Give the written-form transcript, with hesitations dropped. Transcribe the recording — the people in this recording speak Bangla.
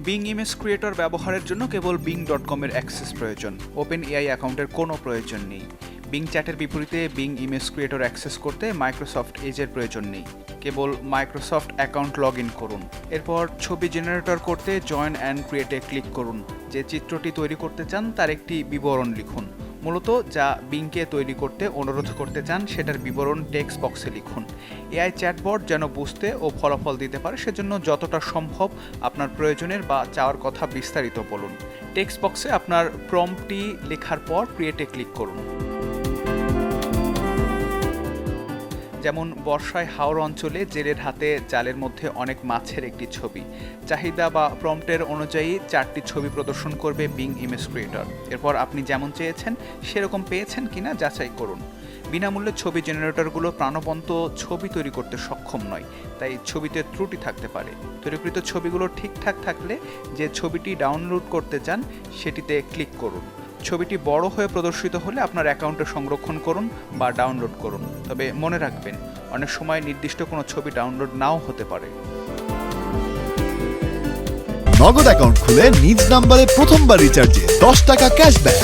বিং ইমেজ ক্রিয়েটর ব্যবহারের জন্য কেবল bing.com-এর অ্যাক্সেস প্রয়োজন। ওপেন এআই অ্যাকাউন্টের কোনো প্রয়োজন নেই। বিং চ্যাটের বিপরীতে বিং ইমেজ ক্রিয়েটর অ্যাক্সেস করতে মাইক্রোসফট এজের প্রয়োজন নেই। কেবল মাইক্রোসফট অ্যাকাউন্ট লগ ইন করুন। এরপর ছবি জেনারেটর করতে জয়েন অ্যান্ড ক্রিয়েটে ক্লিক করুন। যে চিত্রটি তৈরি করতে চান তার একটি বিবরণ লিখুন। মূলত যা বিংকে তৈরি করতে অনুরোধ করতে চান সেটার বিবরণ টেক্সট বক্সে লিখুন। এআই চ্যাটবট যেন বুঝতে ও ফলাফল দিতে পারে সেজন্য যতটা সম্ভব আপনার প্রয়োজনের বা চাওয়ার কথা বিস্তারিত বলুন। টেক্সট বক্সে আপনার প্রম্পটটি লেখার পর ক্রিয়েটে ক্লিক করুন। যেমন বর্ষায় হাওর অঞ্চলে জেলের হাতে জালের মধ্যে অনেক মাছের একটি ছবি। চাহিদা বা প্রম্পটের অনুযায়ী 4টি ছবি প্রদর্শন করবে বিং ইমেজ ক্রিয়েটর। এরপর আপনি যেমন চেয়েছেন সেরকম পেয়েছেন কিনা যাচাই করুন। বিনামূল্যে ছবি জেনারেটরগুলো প্রাণবন্ত ছবি তৈরি করতে সক্ষম নয়, তাই ছবিতে ত্রুটি থাকতে পারে। তৈরিকৃত ছবিগুলো ঠিকঠাক থাকলে যে ছবিটি ডাউনলোড করতে চান সেটিতে ক্লিক করুন। ছবিটি বড় হয়ে প্রদর্শিত হলে আপনার অ্যাকাউন্টে সংরক্ষণ করুন বা ডাউনলোড করুন। তবে মনে রাখবেন, অনেক সময় নির্দিষ্ট কোনো ছবি ডাউনলোড নাও হতে পারে। নগদ অ্যাকাউন্ট খুলে নিজ নাম্বারে প্রথমবার রিচার্জে 10 টাকা ক্যাশব্যাক।